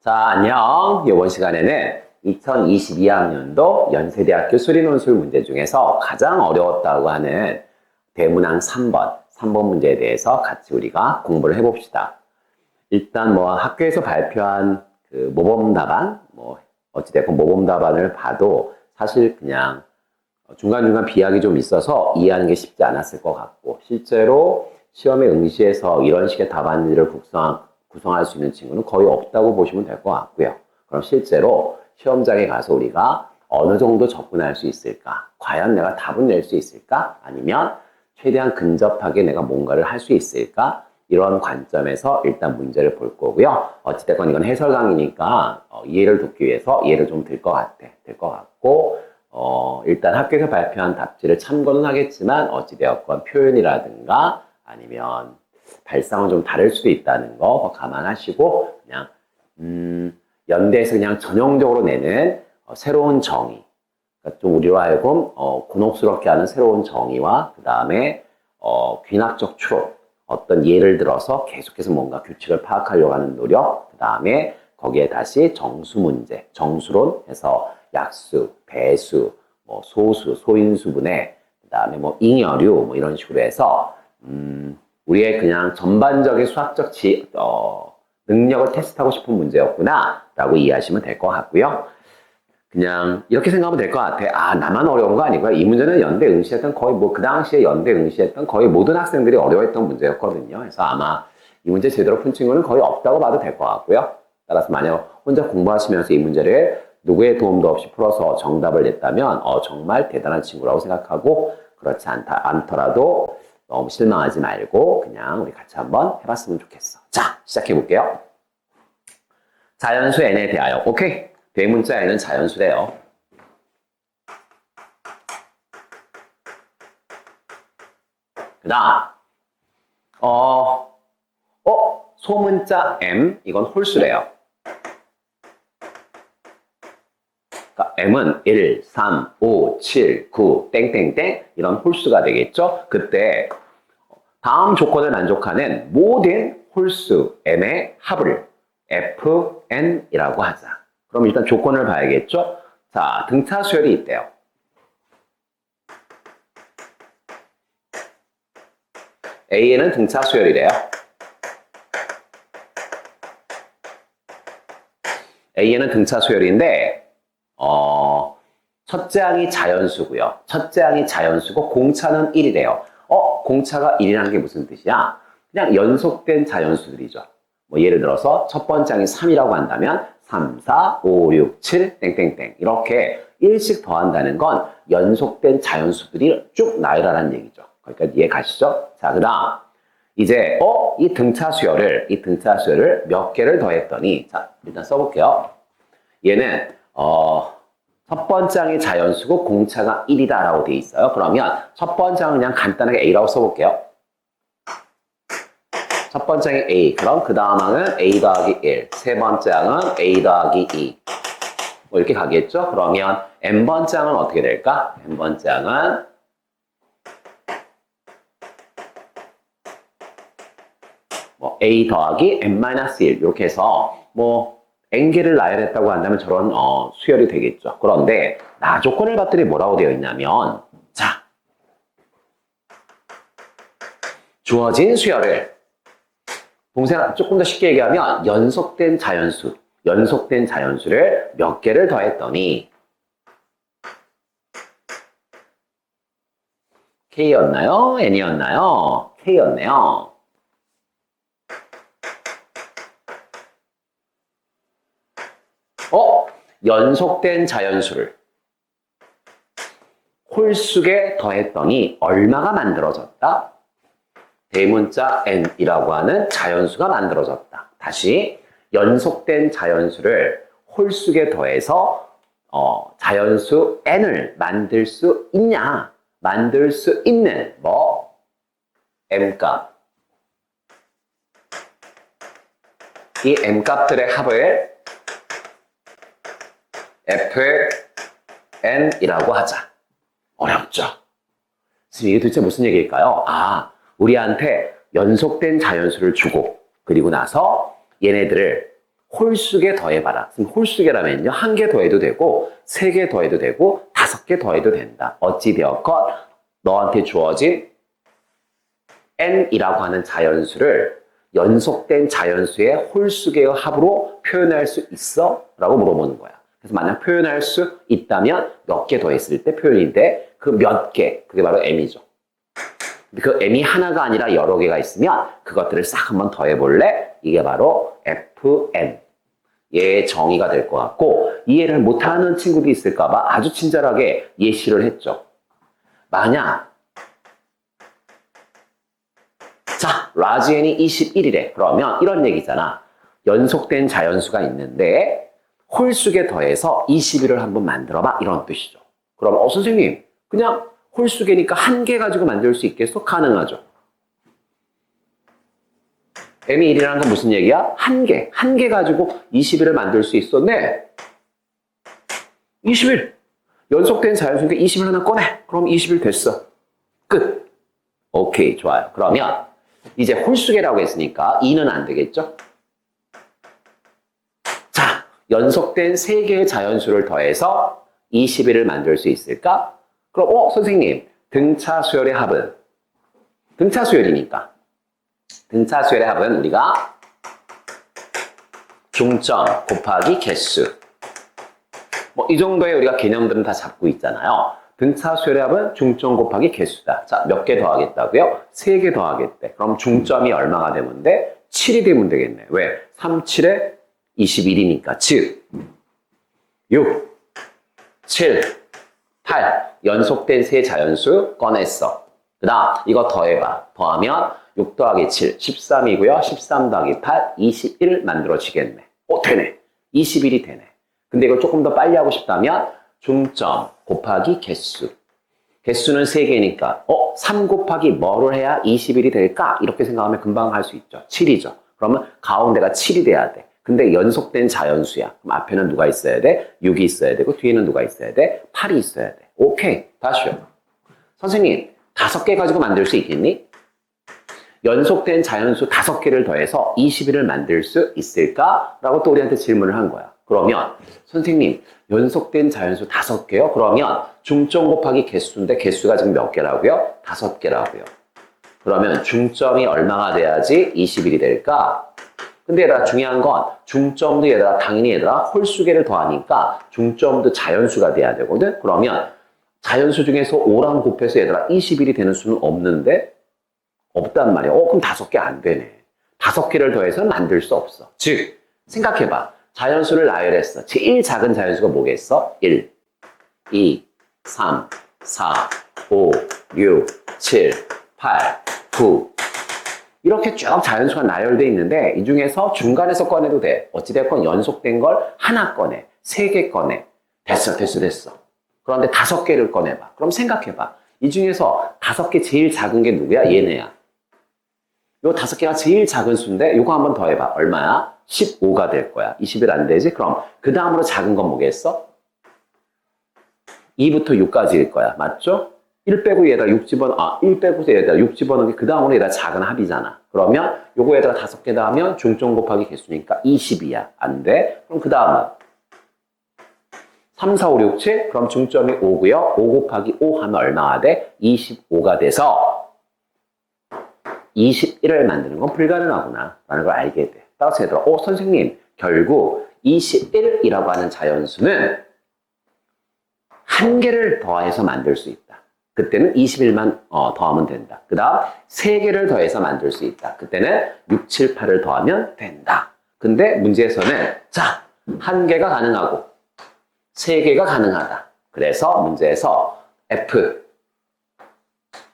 자, 안녕. 이번 시간에는 2022학년도 연세대학교 수리논술 문제 중에서 가장 어려웠다고 하는 대문항 3번 문제에 대해서 같이 우리가 공부를 해봅시다. 일단 학교에서 발표한 그 모범 답안, 어찌됐건 모범 답안을 봐도 사실 그냥 중간중간 비약이 좀 있어서 이해하는 게 쉽지 않았을 것 같고, 실제로 시험에 응시해서 이런 식의 답안지를 구성할 수 있는 친구는 거의 없다고 보시면 될 것 같고요. 그럼 실제로 시험장에 가서 우리가 어느 정도 접근할 수 있을까? 과연 내가 답을 낼 수 있을까? 아니면 최대한 근접하게 내가 뭔가를 할 수 있을까? 이런 관점에서 일단 문제를 볼 거고요. 어찌됐건 이건 해설 강의니까 이해를 돕기 위해서 이해를 좀 들 것 같고, 일단 학교에서 발표한 답지를 참고는 하겠지만 어찌되었건 표현이라든가 아니면 발상은 좀 다를 수도 있다는 거 감안하시고 그냥 연대에서 그냥 전형적으로 내는 새로운 정의, 그러니까 좀 우리로 하여금 곤혹스럽게 하는 새로운 정의와 그 다음에 귀납적 추론, 어떤 예를 들어서 계속해서 뭔가 규칙을 파악하려고 하는 노력, 그 다음에 거기에 다시 정수 문제, 정수론 해서 약수, 배수, 소수, 소인수분해, 그 다음에 잉여류 이런 식으로 해서 우리의 그냥 전반적인 수학적 능력을 테스트하고 싶은 문제였구나 라고 이해하시면 될 것 같고요. 그냥 이렇게 생각하면 될 것 같아. 아, 나만 어려운 거 아니고요. 이 문제는 연대 응시했던 거의 그 당시에 연대 응시했던 거의 모든 학생들이 어려워했던 문제였거든요. 그래서 아마 이 문제 제대로 푼 친구는 거의 없다고 봐도 될 것 같고요. 따라서 만약 혼자 공부하시면서 이 문제를 누구의 도움도 없이 풀어서 정답을 냈다면 정말 대단한 친구라고 생각하고, 그렇지 않더라도 너무 실망하지 말고 그냥 우리 같이 한번 해봤으면 좋겠어. 자, 시작해볼게요. 자연수 n에 대하여. 오케이. 대문자 n은 자연수래요. 그 다음 소문자 m, 이건 홀수래요. 그러니까 m은 1, 3, 5, 7, 9, 땡땡땡 이런 홀수가 되겠죠. 그때 다음 조건을 만족하는 모든 홀수 m의 합을 fn이라고 하자. 그럼 일단 조건을 봐야겠죠. 자, 등차 수열이 있대요. A에는 등차 수열이래요. A에는 등차 수열인데 첫째 항이 자연수고요. 첫째 항이 자연수고 공차는 1이래요. 공차가 1이라는 게 무슨 뜻이야? 그냥 연속된 자연수들이죠. 예를 들어서 첫 번째 항이 3이라고 한다면 3, 4, 5, 6, 7, 땡땡땡 이렇게 1씩 더한다는 건 연속된 자연수들이 쭉 나열하라는 얘기죠. 거기까지 이해 가시죠? 자, 그 다음 이제 이 등차 수열을 몇 개를 더했더니, 자, 일단 써볼게요. 얘는 첫 번째 항이 자연수고 공차가 1이다 라고 되어 있어요. 그러면 첫 번째 항은 그냥 간단하게 A라고 써볼게요. 첫 번째 항이 A. 그럼 그 다음 항은 A 더하기 1. 세 번째 항은 A 더하기 2. 이렇게 가겠죠? 그러면 N번째 항은 어떻게 될까? N번째 항은 A 더하기 N-1 이렇게 해서 N개를 나열했다고 한다면 저런 수열이 되겠죠. 그런데 나 조건을 봤더니 뭐라고 되어 있냐면, 자, 주어진 수열을 동생 조금 더 쉽게 얘기하면 연속된 자연수를 몇 개를 더했더니 K였나요? N이었나요? K였네요. 연속된 자연수를 홀수에 더했더니 얼마가 만들어졌다? 대문자 n이라고 하는 자연수가 만들어졌다. 다시 연속된 자연수를 홀수에 더해서 자연수 n을 만들 수 있냐? 만들 수 있는 m값. 이 m값들의 합을 fn이라고 하자. 어렵죠? 이게 도대체 무슨 얘기일까요? 우리한테 연속된 자연수를 주고, 그리고 나서 얘네들을 홀수개 더해봐라. 그럼 홀수개라면요. 1개 더해도 되고 3개 더해도 되고 5개 더해도 된다. 어찌되었건 너한테 주어진 n이라고 하는 자연수를 연속된 자연수의 홀수개의 합으로 표현할 수 있어? 라고 물어보는 거야. 그래서 만약 표현할 수 있다면 몇 개 더했을 때 표현이 돼? 그 몇 개, 그게 바로 m이죠. 그 m이 하나가 아니라 여러 개가 있으면 그것들을 싹 한번 더해볼래? 이게 바로 fn. 얘의 정의가 될 것 같고, 이해를 못하는 친구도 있을까봐 아주 친절하게 예시를 했죠. 만약 자, 라지엔이 21이래. 그러면 이런 얘기잖아. 연속된 자연수가 있는데 홀수개 더해서 21을 한번 만들어봐. 이런 뜻이죠. 그럼 선생님, 그냥 홀수개니까 1개 가지고 만들 수 있겠어? 가능하죠. m이 1이라는 건 무슨 얘기야? 1개. 1개 가지고 21을 만들 수 있어? 네. 21. 연속된 자연수니까 21 하나 꺼내. 그럼 21 됐어. 끝. 오케이, 좋아요. 그러면 이제 홀수개라고 했으니까 2는 안 되겠죠? 자, 연속된 3개의 자연수를 더해서 21을 만들 수 있을까? 그럼 선생님, 등차 수열의 합은? 등차 수열이니까. 등차 수열의 합은 우리가 중점 곱하기 개수. 이 정도의 우리가 개념들은 다 잡고 있잖아요. 등차 수열의 합은 중점 곱하기 개수다. 자, 몇 개 더하겠다고요? 3개 더하겠대. 그럼 중점이 얼마가 되면 돼? 7이 되면 되겠네. 왜? 3, 7에 21이니까. 즉 6, 7, 8 연속된 세 자연수 꺼냈어. 그 다음 이거 더해봐. 더하면 6 더하기 7, 13이고요. 13 더하기 8, 21 만들어지겠네. 되네. 21이 되네. 근데 이걸 조금 더 빨리 하고 싶다면 중점 곱하기 개수. 개수는 3개니까 3 곱하기 뭐를 해야 21이 될까? 이렇게 생각하면 금방 할 수 있죠. 7이죠. 그러면 가운데가 7이 돼야 돼. 근데 연속된 자연수야. 그럼 앞에는 누가 있어야 돼? 6이 있어야 되고 뒤에는 누가 있어야 돼? 8이 있어야 돼. 오케이. 다시요. 선생님, 5개 가지고 만들 수 있겠니? 연속된 자연수 5개를 더해서 21을 만들 수 있을까? 라고 또 우리한테 질문을 한 거야. 그러면 선생님, 연속된 자연수 5개요? 그러면 중점 곱하기 개수인데 개수가 지금 몇 개라고요? 5개라고요. 그러면 중점이 얼마가 돼야지 21이 될까? 근데 얘들아 중요한 건 중점도 얘들아 당연히 얘들아 홀수개를 더하니까 중점도 자연수가 돼야 되거든? 그러면 자연수 중에서 5랑 곱해서 얘들아 21이 되는 수는 없는데? 없단 말이야. 그럼 5개 안 되네. 5개를 더해서는 만들 수 없어. 즉 생각해봐. 자연수를 나열했어. 제일 작은 자연수가 뭐겠어? 1, 2, 3, 4, 5, 6, 7, 8, 9 이렇게 쭉 자연수가 나열되어 있는데 이 중에서 중간에서 꺼내도 돼. 어찌됐건 연속된 걸 하나 꺼내. 3개 꺼내. 됐어. 그런데 5개를 꺼내봐. 그럼 생각해봐. 이 중에서 5개 제일 작은 게 누구야? 얘네야. 요 5개가 제일 작은 수인데 요거 한번 더 해봐. 얼마야? 15가 될 거야. 21 안 되지? 그럼 그 다음으로 작은 건 뭐겠어? 2부터 6까지일 거야. 맞죠? 1 빼고 얘다 6 집어넣어. 1 빼고 얘다 6 집어넣기 그 다음으로 얘다 작은 합이잖아. 그러면 요거 얘들아 5개 더하면 중점 곱하기 개수니까 20이야. 안 돼? 그럼 그 다음은 3, 4, 5, 6, 7 그럼 중점이 5고요. 5 곱하기 5 하면 얼마가 돼? 25가 돼서 21을 만드는 건 불가능하구나 라는 걸 알게 돼. 따라서 얘들아 선생님 결국 21이라고 하는 자연수는 1개를 더해서 만들 수 있다. 그때는 21만 더하면 된다. 그 다음 3개를 더해서 만들 수 있다. 그때는 6, 7, 8을 더하면 된다. 근데 문제에서는 자 1개가 가능하고 3개가 가능하다. 그래서 문제에서 F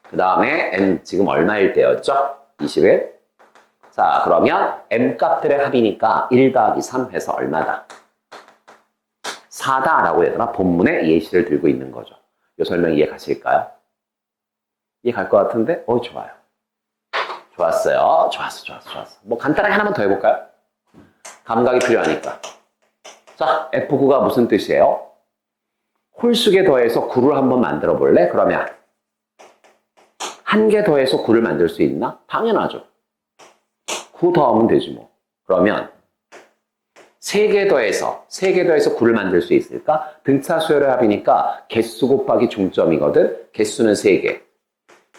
그 다음에 M 지금 얼마일 때였죠? 21. 자 그러면 M 값들의 합이니까 1 더하기 3 해서 얼마다? 4다 라고 얘들아 본문에 예시를 들고 있는 거죠. 이 설명 이해 가실까요? 이해 갈 것 같은데? 좋아요. 좋았어요. 좋았어. 뭐 간단하게 하나만 더 해볼까요? 감각이 필요하니까. 자, F9가 무슨 뜻이에요? 홀수개 더해서 9를 한번 만들어 볼래? 그러면 1개 더해서 9를 만들 수 있나? 당연하죠. 9 더하면 되지 뭐. 그러면 3개 더해서 9를 만들 수 있을까? 등차 수열의 합이니까 개수 곱하기 중점이거든. 개수는 3개.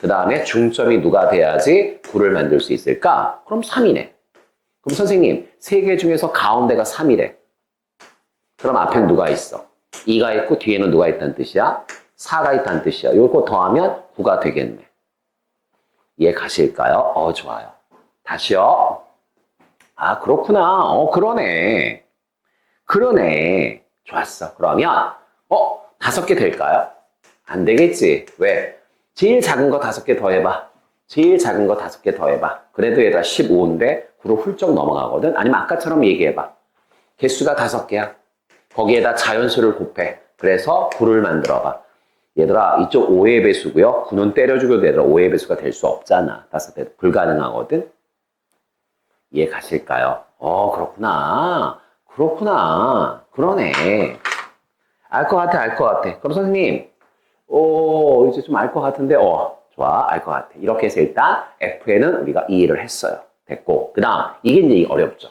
그 다음에 중점이 누가 돼야지 9를 만들 수 있을까? 그럼 3이네. 그럼 선생님 3개 중에서 가운데가 3이래. 그럼 앞에는 누가 있어? 2가 있고 뒤에는 누가 있다는 뜻이야? 4가 있다는 뜻이야. 이거 더하면 9가 되겠네. 이해 가실까요? 좋아요. 다시요. 아, 그렇구나. 그러네. 좋았어. 그러면 5개 될까요? 안 되겠지. 왜? 제일 작은 거 5개 더해봐. 제일 작은 거 5개 더해봐. 그래도 얘들아 15인데 9로 훌쩍 넘어가거든. 아니면 아까처럼 얘기해봐. 개수가 5개야. 거기에다 자연수를 곱해. 그래서 9를 만들어봐. 얘들아 이쪽 5의 배수고요. 9는 때려주고도 얘들아 5의 배수가 될 수 없잖아. 5배 불가능하거든. 이해 가실까요? 그렇구나. 그러네. 알 것 같아. 그럼 선생님, 이제 좀 알 것 같은데, 좋아, 알 것 같아. 이렇게 해서 일단 F에는 우리가 이해를 했어요. 됐고, 그 다음, 이게 이제 어렵죠.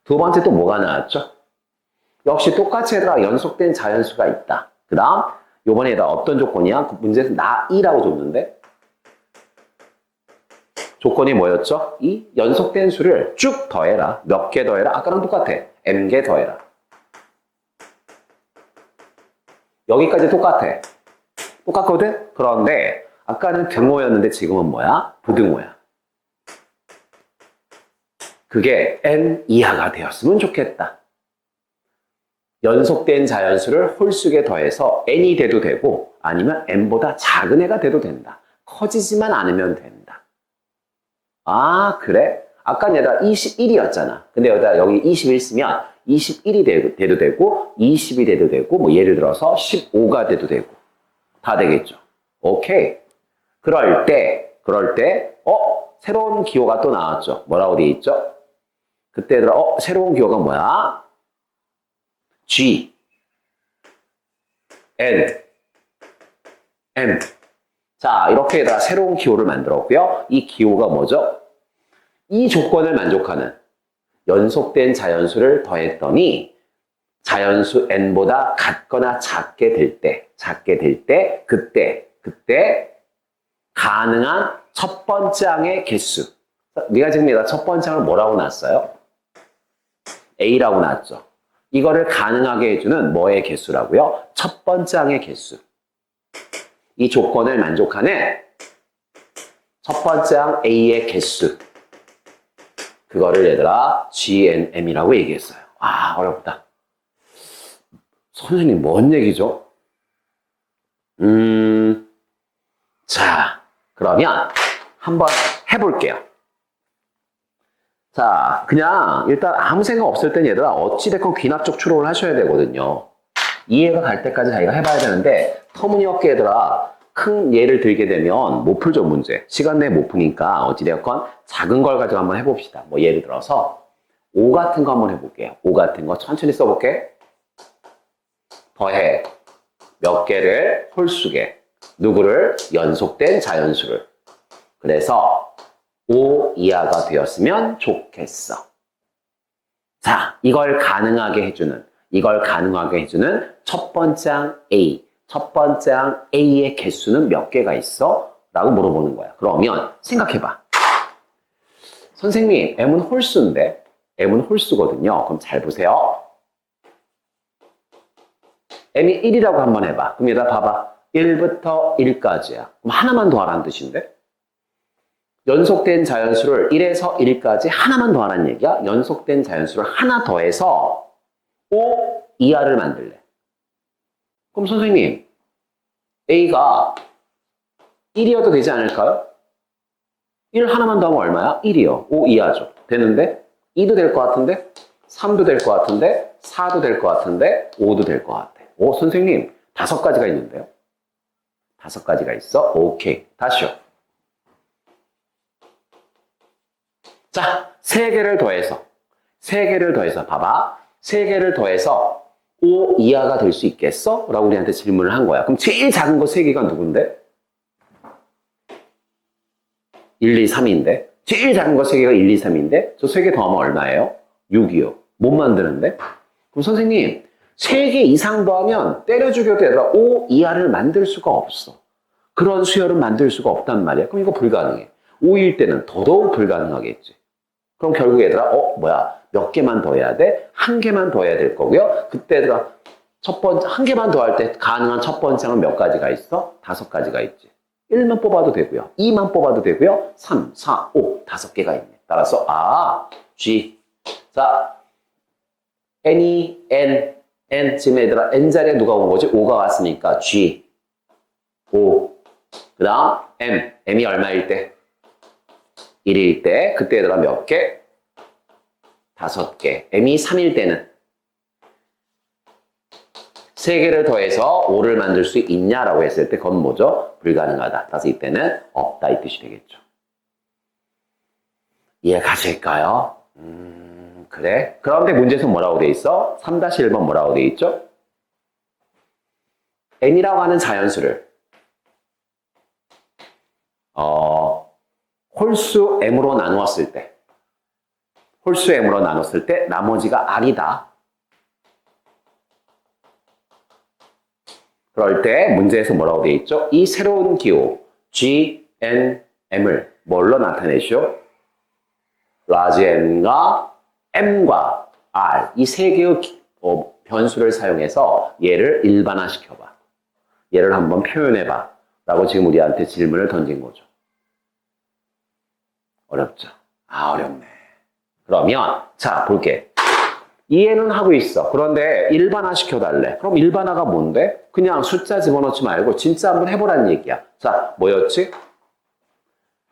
두 번째 또 뭐가 나왔죠? 역시 똑같이 얘들아 연속된 자연수가 있다. 그 다음, 요번에 어떤 조건이야? 그 문제에서 나 2라고 줬는데, 조건이 뭐였죠? 이 연속된 수를 쭉 더해라. 몇 개 더해라? 아까랑 똑같아. M개 더해라. 여기까지 똑같아. 똑같거든? 그런데 아까는 등호였는데 지금은 뭐야? 부등호야. 그게 N 이하가 되었으면 좋겠다. 연속된 자연수를 홀수에 더해서 N이 돼도 되고 아니면 N보다 작은 애가 돼도 된다. 커지지만 않으면 된다. 아, 그래? 아까 얘가 21이었잖아. 근데 여기 21 쓰면 21이 돼도 되고 20이 돼도 되고 뭐 예를 들어서 15가 돼도 되고 다 되겠죠. 오케이. 그럴 때 새로운 기호가 또 나왔죠. 뭐라고 돼 있죠? 그때 얘들아 새로운 기호가 뭐야? G and 자, 이렇게 얘들아 새로운 기호를 만들었고요. 이 기호가 뭐죠? 이 조건을 만족하는 연속된 자연수를 더했더니 자연수 n보다 같거나 작게 될 때 그때 가능한 첫 번째 항의 개수. 네가 지금 얘가 첫 번째 항을 뭐라고 놨어요? A라고 놨죠. 이거를 가능하게 해주는 뭐의 개수라고요? 첫 번째 항의 개수. 이 조건을 만족하는 첫 번째 항 A의 개수. 그거를 얘들아 GNM이라고 얘기했어요. 아, 어렵다. 선생님, 뭔 얘기죠? 자, 그러면 한번 해볼게요. 자, 그냥 일단 아무 생각 없을 땐 얘들아 어찌됐건 귀납적 추론을 하셔야 되거든요. 이해가 갈 때까지 자기가 해봐야 되는데 터무니없게 얘들아 큰 예를 들게 되면 못 풀죠, 문제. 시간 내에 못 푸니까 어찌되었건 작은 걸 가지고 한번 해봅시다. 뭐 예를 들어서 5 같은 거 한번 해볼게요. 5 같은 거 천천히 써볼게. 더해 몇 개를 홀수개. 누구를? 연속된 자연수를. 그래서 5 이하가 되었으면 좋겠어. 자, 이걸 가능하게 해주는 첫 번째 항 A. 첫 번째 항 A의 개수는 몇 개가 있어? 라고 물어보는 거야. 그러면 생각해봐. 선생님, M은 홀수인데 M은 홀수거든요. 그럼 잘 보세요. M이 1이라고 한번 해봐. 그럼 얘들아 봐봐. 1부터 1까지야. 그럼 하나만 더하라는 뜻인데? 연속된 자연수를 1에서 1까지 하나만 더하라는 얘기야. 연속된 자연수를 하나 더해서 5 이하를 만들래. 그럼 선생님, A가 1이어도 되지 않을까요? 1 하나만 더하면 얼마야? 1이요. 5 이하죠. 되는데? 2도 될 것 같은데? 3도 될 것 같은데? 4도 될 것 같은데? 5도 될 것 같아. 선생님, 5가지가 있는데요? 5가지가 있어? 오케이. 다시요. 자, 3개를 더해서 봐봐. 3개를 더해서 5 이하가 될 수 있겠어? 라고 우리한테 질문을 한 거야. 그럼 제일 작은 거 3개가 누군데? 1, 2, 3인데? 제일 작은 거 3개가 1, 2, 3인데? 저 3개 더하면 얼마예요? 6이요. 못 만드는데? 그럼 선생님 3개 이상 더하면 때려 죽여도 얘들아 5 이하를 만들 수가 없어. 그런 수열은 만들 수가 없단 말이야. 그럼 이거 불가능해. 5일 때는 더더욱 불가능하겠지. 그럼 결국 얘들아 몇 개만 더 해야 돼? 1개만 더 해야 될 거고요. 그때 얘들아 첫 번째 1개만 더 할 때 가능한 첫 번째는 몇 가지가 있어? 5가지가 있지. 1만 뽑아도 되고요. 2만 뽑아도 되고요. 3, 4, 5 5개가 있네. 따라서 G. 자, N이 N 지금 얘들아 N 자리에 누가 온 거지? 5가 왔으니까 G 5. 그 다음 M이 얼마일 때? 1일 때. 그때 얘들아 몇 개? 5개. M이 3일 때는 3개를 더해서 5를 만들 수 있냐라고 했을 때 그건 뭐죠? 불가능하다. 따라서 이때는 없다 이 뜻이 되겠죠. 이해가실까요? 그래? 그런데 문제에서 뭐라고 돼 있어? 3-1번 뭐라고 돼 있죠? n이라고 하는 자연수를 홀수 m으로 나누었을 때 나머지가 r이다. 그럴 때 문제에서 뭐라고 돼 있죠? 이 새로운 기호 G, N, M을 뭘로 나타내죠? 라지 N과 M과 R 이 3개의 변수를 사용해서 얘를 일반화시켜봐. 얘를 한번 표현해봐. 라고 지금 우리한테 질문을 던진 거죠. 어렵죠? 어렵네. 그러면 자 볼게. 이해는 하고 있어. 그런데 일반화 시켜달래. 그럼 일반화가 뭔데? 그냥 숫자 집어넣지 말고 진짜 한번 해보라는 얘기야. 자, 뭐였지?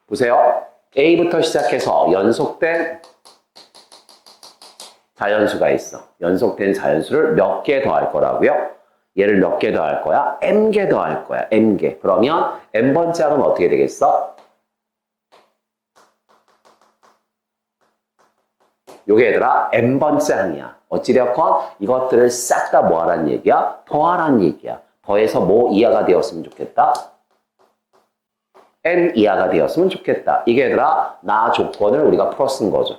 보세요. A부터 시작해서 연속된 자연수가 있어. 연속된 자연수를 몇 개 더할 거라고요? 얘를 몇 개 더할 거야? M개 더할 거야. M개. 그러면 N번째 항은 어떻게 되겠어? 요게 얘들아 N번째 항이야. 어찌되었건 이것들을 싹 다 뭐하라는 얘기야? 더하라는 얘기야. 더해서 뭐 이하가 되었으면 좋겠다? N 이하가 되었으면 좋겠다. 이게 얘들아 나 조건을 우리가 풀어 쓴 거죠.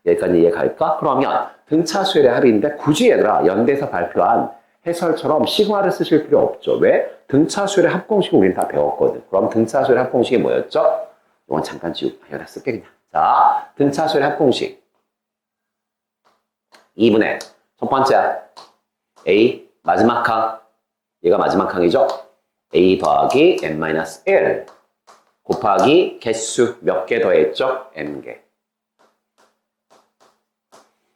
여기까지 이해 갈까? 그러면 등차 수열의 합인데 굳이 얘들아 연대에서 발표한 해설처럼 시그마를 쓰실 필요 없죠. 왜? 등차 수열의 합공식은 우리는 다 배웠거든. 그럼 등차 수열의 합공식이 뭐였죠? 이건 잠깐 지우고 여기다 쓸게 그냥. 자, 등차 수열의 합공식 2분의 첫 번째 A 마지막 항 얘가 마지막 항이죠. A 더하기 n-1 곱하기 개수 몇 개 더했죠? n개.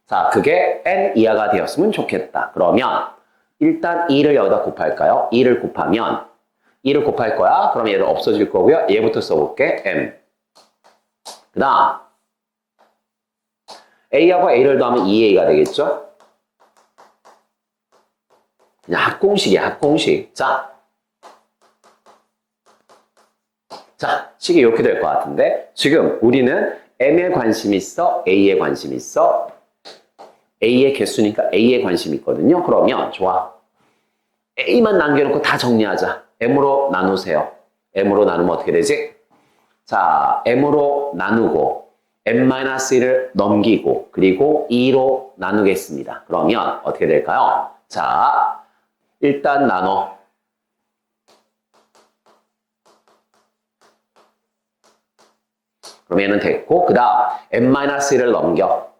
자, 그게 n 이하가 되었으면 좋겠다. 그러면 일단 2를 여기다 곱할까요? 2를 곱하면 2를 곱할 거야. 그럼 얘를 없어질 거고요. 얘부터 써볼게. m. 그 다음 a하고 a를 더하면 2a가 되겠죠? 그냥 합공식이야. 합공식. 자, 식이 이렇게 될 것 같은데 지금 우리는 m에 관심 있어? a에 관심 있어? a의 개수니까 a에 관심 있거든요. 그러면 좋아. a만 남겨놓고 다 정리하자. m으로 나누세요. m으로 나누면 어떻게 되지? 자, m으로 나누고 n-1을 넘기고 그리고 2로 나누겠습니다. 그러면 어떻게 될까요? 자, 일단 나눠. 그럼 얘는 됐고 그 다음 n-1을 넘겨.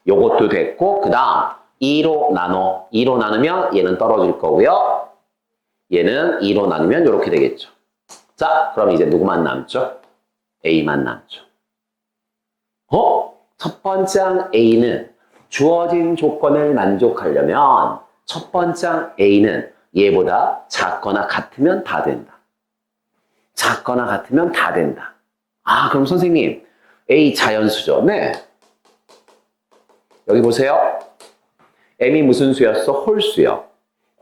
요것도 됐고 그 다음 2로 나눠. 2로 나누면 얘는 떨어질 거고요. 얘는 2로 나누면 이렇게 되겠죠. 자, 그럼 이제 누구만 남죠? A만 남죠. 첫 번째 항 A는 주어진 조건을 만족하려면 첫 번째 항 A는 얘보다 작거나 같으면 다 된다. 작거나 같으면 다 된다. 그럼 선생님 A 자연수죠? 네. 여기 보세요. M이 무슨 수였어? 홀수요.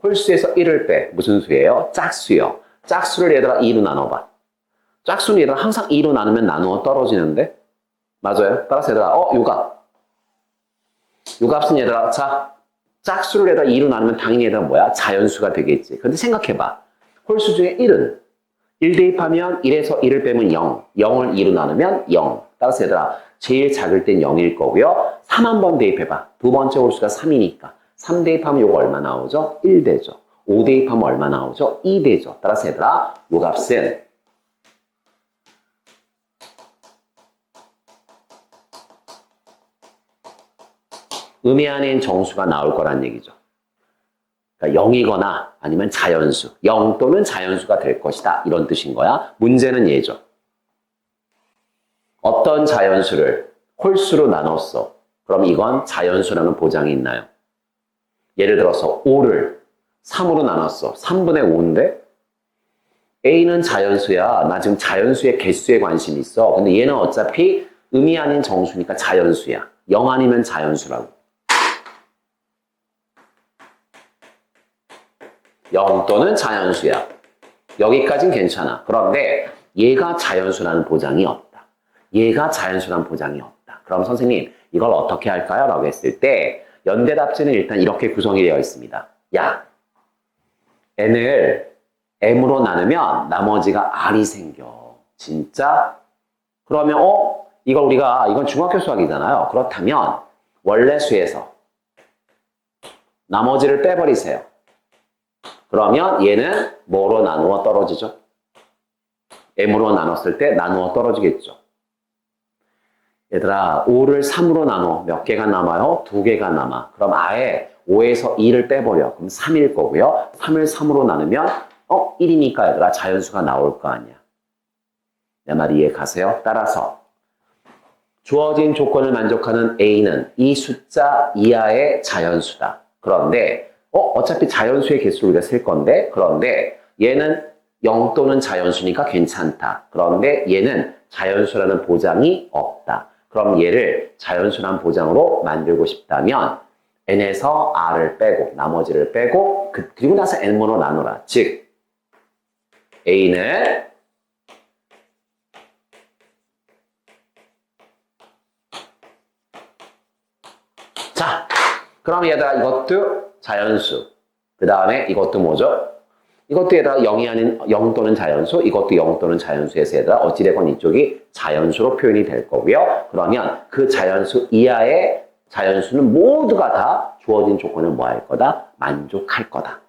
홀수에서 1을 빼. 무슨 수예요? 짝수요. 짝수를 얘들아 2로 나눠봐. 짝수는 얘들아 항상 2로 나누면 나누어 떨어지는데? 맞아요. 따라서 얘들아 유값은 얘들아 자 짝수를 얘들아 2로 나누면 당연히 얘들아 뭐야? 자연수가 되겠지. 근데 생각해봐. 홀수 중에 1은 1 대입하면 1에서 1을 빼면 0. 0을 2로 나누면 0. 따라서 얘들아 제일 작을 땐 0일 거고요. 3 한번 대입해봐. 두 번째 홀수가 3이니까. 3 대입하면 요거 얼마 나오죠? 1 되죠. 5 대입하면 얼마 나오죠? 2 되죠. 따라서 얘들아, 요 값은 의미 안에 정수가 나올 거란 얘기죠. 그러니까 0이거나 아니면 자연수, 0 또는 자연수가 될 것이다. 이런 뜻인 거야. 문제는 얘죠. 어떤 자연수를 홀수로 나눴어. 그럼 이건 자연수라는 보장이 있나요? 예를 들어서 5를 3으로 나눴어. 3분의 5인데 A는 자연수야. 나 지금 자연수의 개수에 관심 있어. 근데 얘는 어차피 의미 아닌 정수니까 자연수야. 0 아니면 자연수라고. 0 또는 자연수야. 여기까진 괜찮아. 그런데 얘가 자연수라는 보장이 없다. 얘가 자연수라는 보장이 없다. 그럼 선생님 이걸 어떻게 할까요? 라고 했을 때 연대답지는 일단 이렇게 구성이 되어 있습니다. 야, n을 m으로 나누면 나머지가 r이 생겨. 진짜? 그러면 이건 중학교 수학이잖아요. 그렇다면 원래 수에서 나머지를 빼버리세요. 그러면 얘는 뭐로 나누어 떨어지죠? m으로 나눴을 때 나누어 떨어지겠죠. 얘들아 5를 3으로 나눠 몇 개가 남아요? 2개가 남아. 그럼 아예 5에서 2를 빼버려. 그럼 3일 거고요. 3을 3으로 나누면 1이니까 얘들아 자연수가 나올 거 아니야. 내 말 이해 가세요? 따라서 주어진 조건을 만족하는 A는 이 숫자 이하의 자연수다. 그런데 어차피 자연수의 개수를 우리가 쓸 건데 그런데 얘는 0 또는 자연수니까 괜찮다. 그런데 얘는 자연수라는 보장이 없다. 그럼 얘를 자연수라는 보장으로 만들고 싶다면 n에서 r을 빼고 나머지를 빼고 그리고 나서 n으로 나누라. 즉 a는 자 그럼 얘들아 이것도 자연수 그 다음에 이것도 뭐죠? 이것도 얘들아 0이 아닌 0 또는 자연수, 이것도 0 또는 자연수에서 얘들아 어찌되건 이쪽이 자연수로 표현이 될 거고요. 그러면 그 자연수 이하의 자연수는 모두가 다 주어진 조건을 뭐 할 거다? 만족할 거다.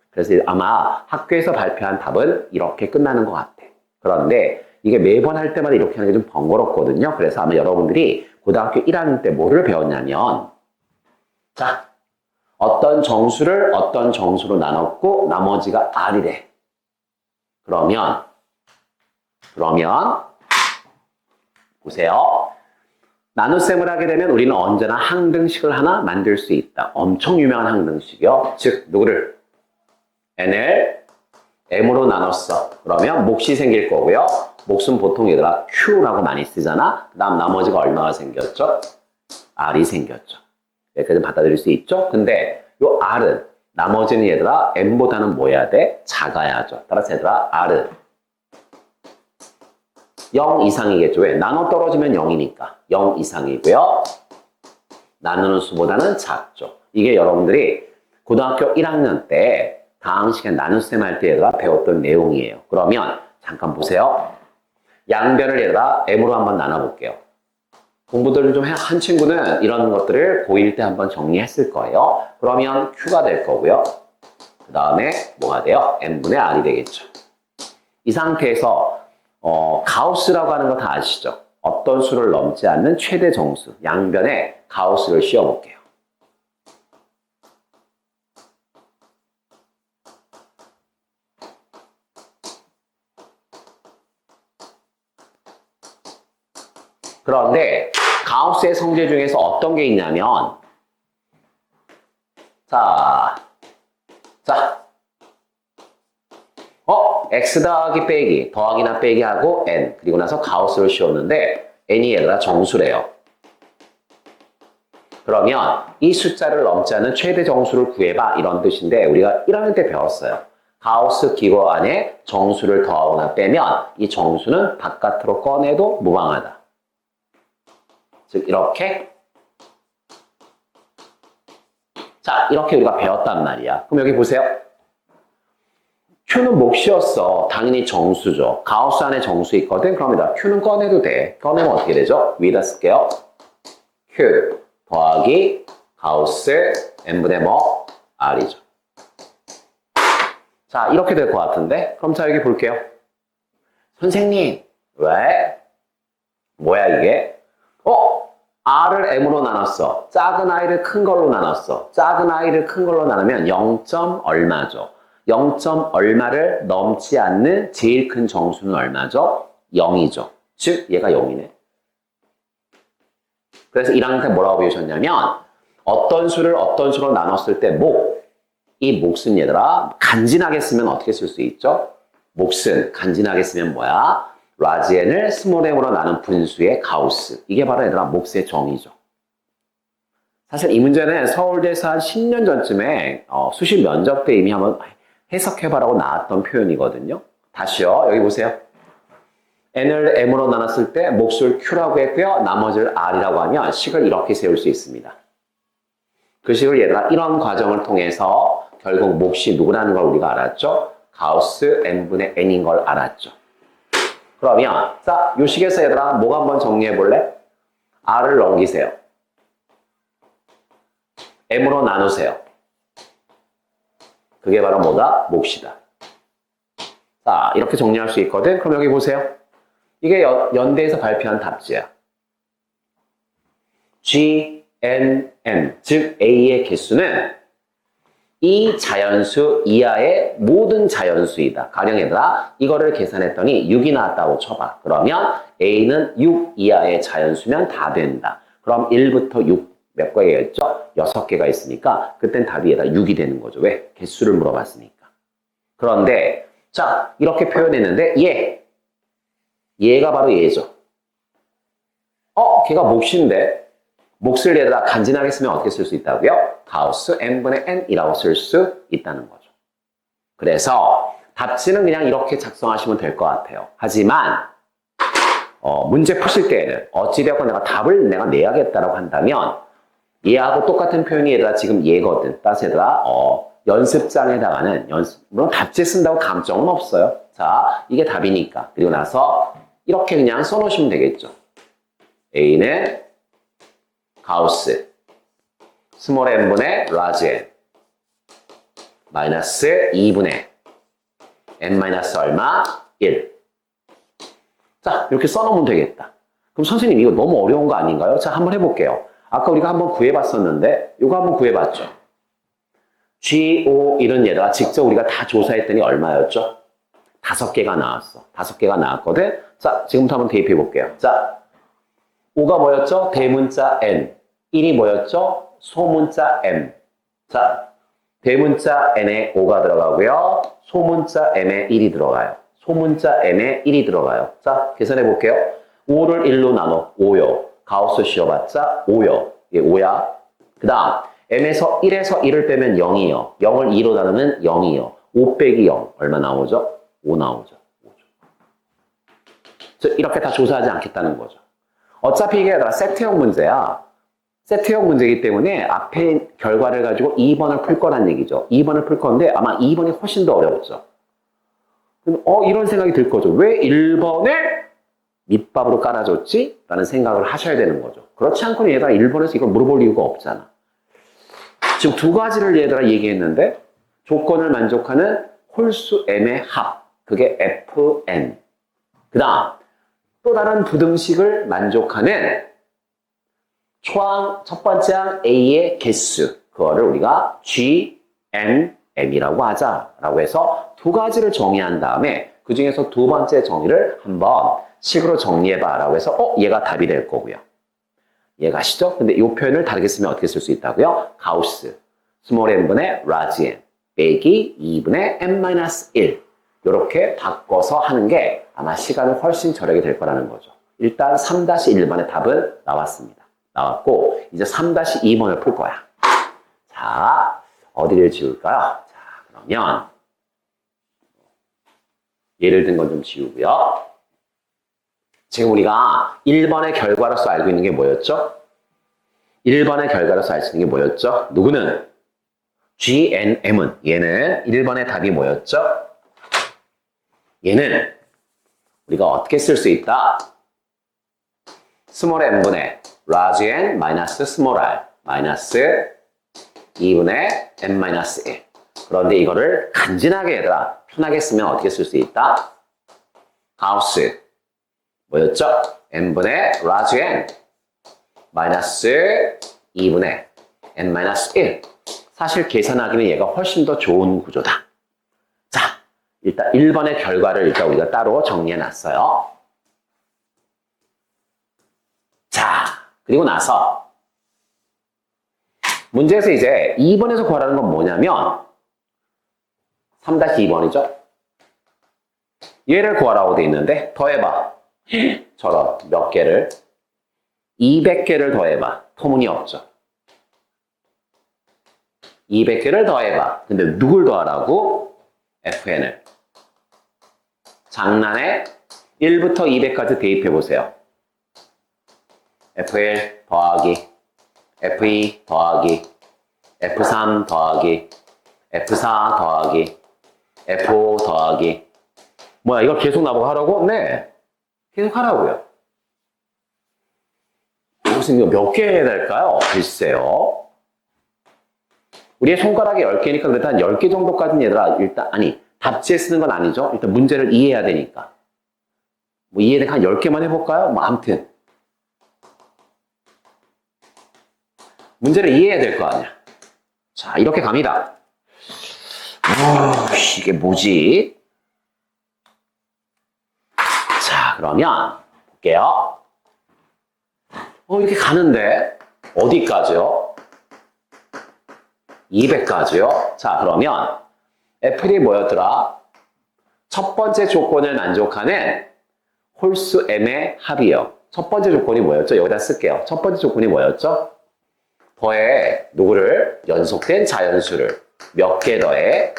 그래서 아마 학교에서 발표한 답은 이렇게 끝나는 것 같아. 그런데 이게 매번 할 때마다 이렇게 하는 게 좀 번거롭거든요. 그래서 아마 여러분들이 고등학교 1학년 때 뭐를 배웠냐면 자, 어떤 정수로 나눴고 나머지가 r이래. 그러면 보세요. 나눗셈을 하게 되면 우리는 언제나 항등식을 하나 만들 수 있다. 엄청 유명한 항등식이요. 즉 누구를? n을 m으로 나눴어. 그러면 몫이 생길 거고요. 몫은 보통 얘들아 q라고 많이 쓰잖아. 그 다음 나머지가 얼마가 생겼죠? r이 생겼죠. 여기까지 받아들일 수 있죠? 근데 요 r은 나머지는 얘들아 m보다는 뭐 해야 돼? 작아야죠. 따라서 얘들아 r은 0 이상이겠죠. 왜? 나눠 떨어지면 0이니까 0 이상이고요. 나누는 수보다는 작죠. 이게 여러분들이 고등학교 1학년 때 다항 시간 나눗셈 할 때 얘들아 배웠던 내용이에요. 그러면 잠깐 보세요. 양변을 얘들아 m으로 한번 나눠볼게요. 공부들을 좀 한 친구는 이런 것들을 고1 때 한번 정리했을 거예요. 그러면 Q가 될 거고요. 그 다음에 뭐가 돼요? N분의 R이 되겠죠. 이 상태에서 가우스라고 하는 거 다 아시죠? 어떤 수를 넘지 않는 최대 정수, 양변에 가우스를 씌워볼게요. 그런데 가우스의 성질 중에서 어떤 게 있냐면 x 더하기 빼기, 더하기나 빼기 하고 n 그리고 나서 가우스를 씌웠는데 n이 얘들아 정수래요. 그러면 이 숫자를 넘지 않는 최대 정수를 구해봐 이런 뜻인데 우리가 1학년 때 배웠어요. 가우스 기호 안에 정수를 더하거나 빼면 이 정수는 바깥으로 꺼내도 무방하다. 즉 이렇게 자 이렇게 우리가 배웠단 말이야. 그럼 여기 보세요. Q는 몫이었어. 당연히 정수죠. 가우스 안에 정수 있거든. 그럽니다. Q는 꺼내도 돼. 꺼내면 어떻게 되죠? 위에다 쓸게요. Q 더하기 가우스 n분의 뭐? R이죠. 자, 이렇게 될 것 같은데? 그럼 자, 여기 볼게요. 선생님, 왜? 뭐야, 이게? R을 M으로 나눴어. 작은 I를 큰 걸로 나눴어. 작은 I를 큰 걸로 나누면 0. 얼마죠? 0. 얼마를 넘지 않는 제일 큰 정수는 얼마죠? 0이죠. 즉, 얘가 0이네. 그래서 1학년 때 뭐라고 배우셨냐면, 어떤 수를 어떤 수로 나눴을 때 이 몫은 얘들아, 간지나게 쓰면 어떻게 쓸 수 있죠? 몫은 간지나게 쓰면 뭐야? 라지 n을 스몰 m으로 나눈 분수의 가우스. 이게 바로 얘들아 몫의 정의죠. 사실 이 문제는 서울대에서 한 10년 전쯤에 수시 면접 때 이미 한번 해석해봐라고 나왔던 표현이거든요. 다시요. 여기 보세요. n을 m으로 나눴을 때 몫을 q라고 했고요. 나머지를 r이라고 하면 식을 이렇게 세울 수 있습니다. 그 식을 얘들아 이런 과정을 통해서 결국 몫이 누구라는 걸 우리가 알았죠? 가우스 n분의 n인 걸 알았죠. 그러면 자, 요 식에서 얘들아 뭐가 한번 정리해 볼래? r을 넘기세요. m으로 나누세요. 그게 바로 뭐다? 몫이다. 자, 이렇게 정리할 수 있거든. 그럼 여기 보세요. 이게 연대에서 발표한 답지야. G, N, M, 즉 A의 개수는 이 자연수 이하의 모든 자연수이다. 가령 얘들아 이거를 계산했더니 6이 나왔다고 쳐봐. 그러면 A는 6 이하의 자연수면 다 된다. 그럼 1부터 6 몇 개가 있죠? 6개가 있으니까 그땐 답이 얘가 6이 되는 거죠. 왜? 개수를 물어봤으니까. 그런데 자 이렇게 표현했는데 얘가 바로 얘죠. 걔가 몫인데 몫을 얘들아 간지나게 쓰면 어떻게 쓸 수 있다고요? 가우스 n분의 n이라고 쓸 수 있다는 거죠. 그래서 답지는 그냥 이렇게 작성하시면 될 것 같아요. 하지만 문제 푸실 때에는 어찌되었건 내가 답을 내가 내야겠다라고 한다면 얘하고 똑같은 표현이 얘들아 지금 얘거든. 따라서 얘들아 연습장에다가는 물론 답지 쓴다고 감점은 없어요. 자 이게 답이니까. 그리고 나서 이렇게 그냥 써놓으시면 되겠죠. A는 가우스 스몰 n분의 라지 n 마이너스 2분의 n 마이너스 얼마? 1. 자 이렇게 써놓으면 되겠다. 그럼 선생님 이거 너무 어려운 거 아닌가요? 자 한번 해볼게요. 아까 우리가 한번 구해봤었는데 이거 한번 구해봤죠. GO1은 얘들아 직접 우리가 다 조사했더니 얼마였죠? 5개가 나왔어. 5개가 나왔거든. 자 지금부터 한번 대입해 볼게요. 자 5가 뭐였죠? 대문자 n. 1이 뭐였죠? 소문자 m. 자, 대문자 n에 5가 들어가고요. 소문자 m에 1이 들어가요. 소문자 m에 1이 들어가요. 자, 계산해 볼게요. 5를 1로 나눠 5요. 가우스 씌워봤자 5요. 이게 5야. 그 다음 m에서 1에서 1을 빼면 0이요. 0을 2로 나누면 0이요. 5 빼기 0 얼마 나오죠? 5 나오죠. 5죠. 이렇게 다 조사하지 않겠다는 거죠. 어차피 이게 세트형 문제야. 세트형 문제이기 때문에 앞에 결과를 가지고 2번을 풀 거란 얘기죠. 2번을 풀 건데 아마 2번이 훨씬 더 어렵죠. 이런 생각이 들 거죠. 왜 1번을 밑밥으로 깔아줬지? 라는 생각을 하셔야 되는 거죠. 그렇지 않고는 얘들아 1번에서 이걸 물어볼 이유가 없잖아. 지금 두 가지를 얘들아 얘기했는데 조건을 만족하는 홀수 m의 합. 그게 fn. 그 다음 또 다른 부등식을 만족하는 초항 첫 번째 항 A의 개수 그거를 우리가 G, N, M이라고 하자라고 해서 두 가지를 정의한 다음에 그 중에서 두 번째 정의를 한번 식으로 정리해봐 라고 해서 얘가 답이 될 거고요. 이해가시죠? 근데 이 표현을 다르게 쓰면 어떻게 쓸 수 있다고요? 가우스 스몰 n분의 라지 n 빼기 2분의 n-1 이렇게 바꿔서 하는 게 아마 시간을 훨씬 절약이 될 거라는 거죠. 일단 3-1번의 답은 나왔고 이제 3-2번을 풀 거야. 자, 어디를 지울까요? 자, 그러면 예를 든 건 좀 지우고요. 지금 우리가 1번의 결과로서 알고 있는 게 뭐였죠? 1번의 결과로서 알 수 있는 게 뭐였죠? 누구는? G, N, M은 얘는 1번의 답이 뭐였죠? 얘는 우리가 어떻게 쓸 수 있다? 스몰 n분의 large n 마이너스 스몰 r 마이너스 2분의 n 마이너스 1. 그런데 이거를 간지나게 얘들아 편하게 쓰면 어떻게 쓸 수 있다? 가우스 뭐였죠? n분의 large n 마이너스 2분의 n 마이너스 1. 사실 계산하기는 얘가 훨씬 더 좋은 구조다. 자, 일단 1번의 결과를 일단 우리가 따로 정리해 놨어요. 자, 그리고 나서 문제에서 이제 2번에서 구하라는 건 뭐냐면 3-2번이죠. 얘를 구하라고 돼 있는데 더해봐. 저런 몇 개를 200개를 더해봐. 터무니없죠. 200개를 더해봐. 근데 누굴 더하라고? FN을. 장난에 1부터 200까지 대입해보세요. F1 더하기, F2 더하기, F3 더하기, F4 더하기, F5 더하기. 뭐야, 이걸 계속 나보고 하라고? 네. 계속 하라고요. 무슨 이거 몇 개 해야 될까요? 글쎄요. 우리의 손가락이 10개니까 그래도 한 10개 정도까지는 얘들아 일단 아니 답지에 쓰는 건 아니죠. 일단 문제를 이해해야 되니까. 뭐 이해되니까 한 10개만 해볼까요? 뭐 아무튼 문제를 이해해야 될 거 아니야. 자 이렇게 갑니다. 이게 뭐지? 자 그러면 볼게요. 이렇게 가는데 어디까지요? 200까지요? 자, 그러면 F이 뭐였더라? 첫 번째 조건을 만족하는 홀수 M의 합이요. 첫 번째 조건이 뭐였죠? 여기다 쓸게요. 첫 번째 조건이 뭐였죠? 더해 누구를? 연속된 자연수를 몇 개 더해?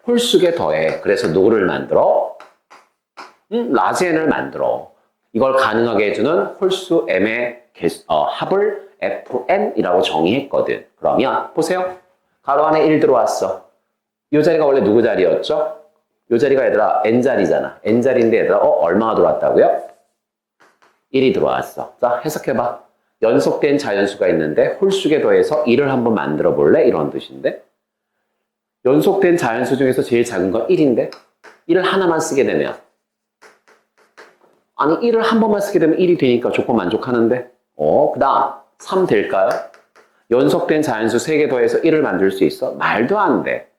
홀수개 더해. 그래서 누구를 만들어? 라지 n을 만들어. 이걸 가능하게 해주는 홀수 M의 합을 FN이라고 정의했거든. 그러면 보세요. 가로 안에 1 들어왔어. 이 자리가 원래 누구 자리였죠? 이 자리가 얘들아 N자리잖아. N자리인데 얘들아 얼마가 들어왔다고요? 1이 들어왔어. 자 해석해봐. 연속된 자연수가 있는데 홀수에 더해서 1을 한번 만들어 볼래? 이런 뜻인데 연속된 자연수 중에서 제일 작은 건 1인데 1을 하나만 쓰게 되면 아니 1을 한 번만 쓰게 되면 1이 되니까 조건 만족하는데 그 다음 3 될까요? 연속된 자연수 3개 더해서 1을 만들 수 있어? 말도 안 돼.